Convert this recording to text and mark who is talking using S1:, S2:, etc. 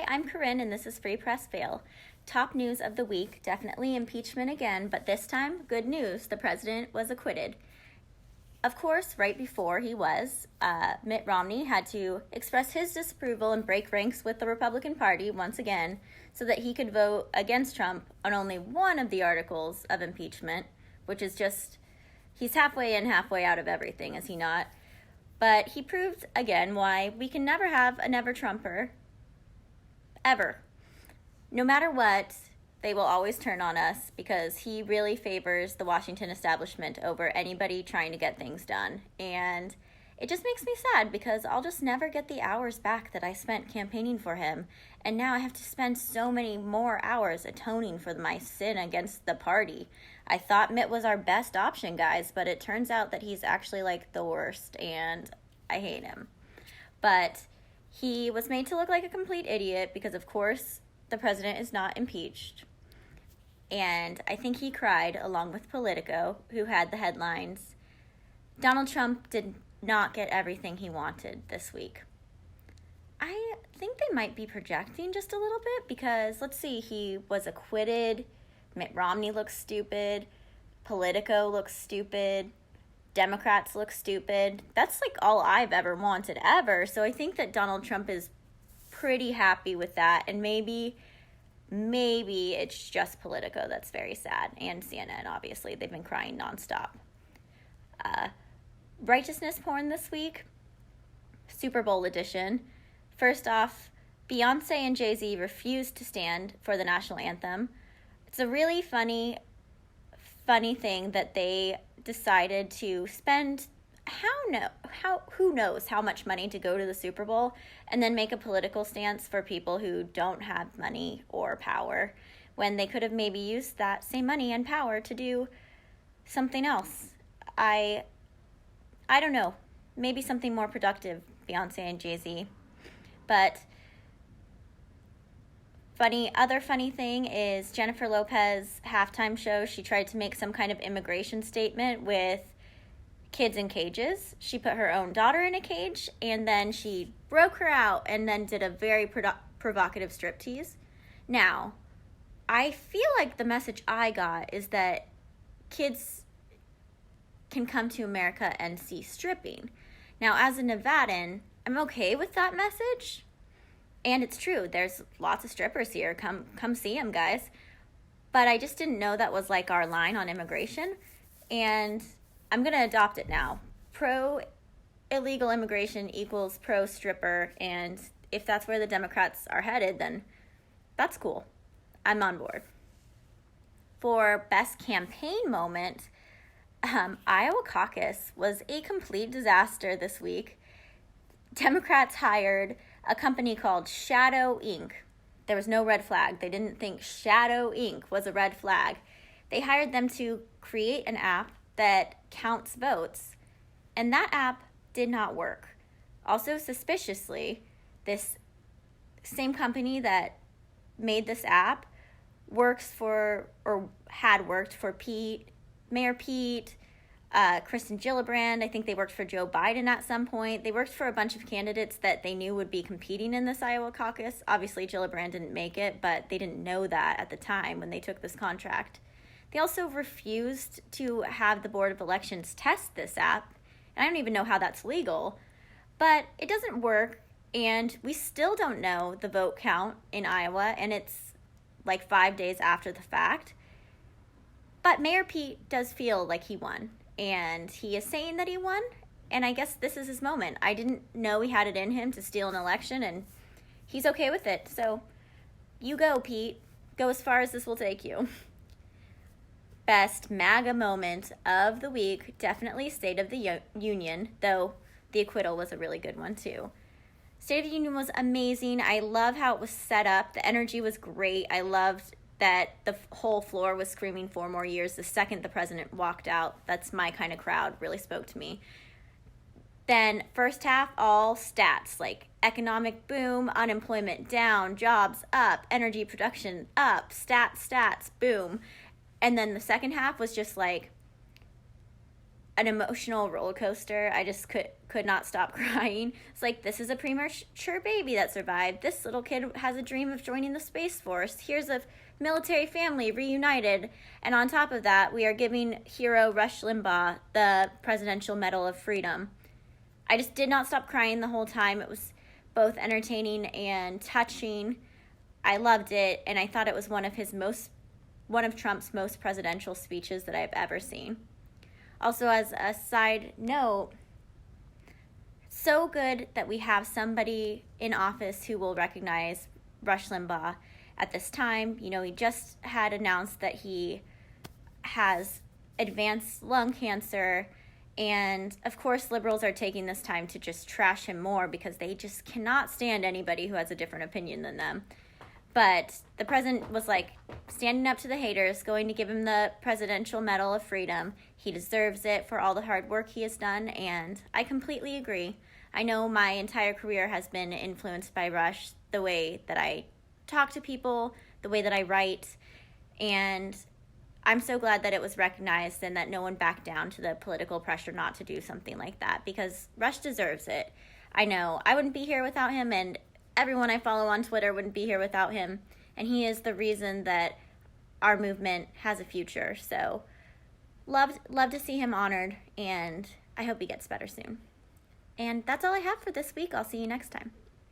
S1: I'm Corinne, and this is Free Press Fail. Top news of the week, definitely impeachment again, but this time, good news, the president was acquitted. Of course, right before he was, Mitt Romney had to express his disapproval and break ranks with the Republican Party once again so that he could vote against Trump on only one of the articles of impeachment, which is just, he's halfway in, halfway out of everything, is he not? But he proved again why we can never have a never Trumper, ever. No matter what, they will always turn on us because he really favors the Washington establishment over anybody trying to get things done. And it just makes me sad because I'll just never get the hours back that I spent campaigning for him. And now I have to spend so many more hours atoning for my sin against the party. I thought Mitt was our best option, guys, but it turns out that he's actually like the worst, and I hate him. But he was made to look like a complete idiot because, of course, the president is not impeached. And I think he cried along with Politico, who had the headlines, Donald Trump did not get everything he wanted this week. I think they might be projecting just a little bit because, let's see, he was acquitted, Mitt Romney looks stupid, Politico looks stupid, Democrats look stupid. That's like all I've ever wanted ever. So I think that Donald Trump is pretty happy with that. And maybe it's just Politico that's very sad. And CNN, obviously. They've been crying nonstop. Righteousness porn this week. Super Bowl edition. First off, Beyonce and Jay-Z refused to stand for the national anthem. It's a really funny thing that they decided to spend who knows how much money to go to the Super Bowl and then make a political stance for people who don't have money or power when they could have maybe used that same money and power to do something else. I don't know, maybe something more productive, Beyonce and Jay-Z. But other funny thing is Jennifer Lopez halftime show. She tried to make some kind of immigration statement with kids in cages. She put her own daughter in a cage, and then she broke her out and then did a very provocative striptease. Now, I feel like the message I got is that kids can come to America and see stripping. Now, as a Nevadan, I'm okay with that message. And it's true, there's lots of strippers here. Come see them, guys. But I just didn't know that was like our line on immigration. And I'm going to adopt it now. Pro-illegal immigration equals pro-stripper. And if that's where the Democrats are headed, then that's cool. I'm on board. For best campaign moment, Iowa caucus was a complete disaster this week. Democrats hired a company called Shadow Inc. There was no red flag. They didn't think Shadow Inc. was a red flag. They hired them to create an app that counts votes, and that app did not work. Also, suspiciously, this same company that made this app had worked for Mayor Pete, Kristen Gillibrand. I think they worked for Joe Biden at some point. They worked for a bunch of candidates that they knew would be competing in this Iowa caucus. Obviously, Gillibrand didn't make it, but they didn't know that at the time when they took this contract. They also refused to have the Board of Elections test this app, and I don't even know how that's legal, but it doesn't work, and we still don't know the vote count in Iowa, and it's like 5 days after the fact. But Mayor Pete does feel like he won. And he is saying that he won, and I guess this is his moment. I didn't know he had it in him to steal an election, and he's okay with it. So you go, Pete. Go as far as this will take you. Best MAGA moment of the week, definitely State of the Union, though the acquittal was a really good one too. State of the Union was amazing. I love how it was set up. The energy was great. I loved that the whole floor was screaming 4 more years the second the president walked out. That's my kind of crowd, really spoke to me. Then first half, all stats, like economic boom, unemployment down, jobs up, energy production up, stats, boom. And then the second half was just like an emotional roller coaster. I just could not stop crying. It's like, this is a premature baby that survived. This little kid has a dream of joining the Space Force. Here's a military family reunited. And on top of that, we are giving hero Rush Limbaugh the Presidential Medal of Freedom. I just did not stop crying the whole time. It was both entertaining and touching. I loved it, and I thought it was one of Trump's most presidential speeches that I've ever seen. Also, as a side note, so good that we have somebody in office who will recognize Rush Limbaugh at this time. You know, he just had announced that he has advanced lung cancer, and of course liberals are taking this time to just trash him more because they just cannot stand anybody who has a different opinion than them. But the president was like standing up to the haters, going to give him the Presidential Medal of Freedom. He deserves it for all the hard work he has done, and I completely agree. I know my entire career has been influenced by Rush, the way that I talk to people, the way that I write, and I'm so glad that it was recognized and that no one backed down to the political pressure not to do something like that, because Rush deserves it. I know I wouldn't be here without him, and everyone I follow on Twitter wouldn't be here without him, and he is the reason that our movement has a future. So love to see him honored, and I hope he gets better soon. And that's all I have for this week. I'll see you next time.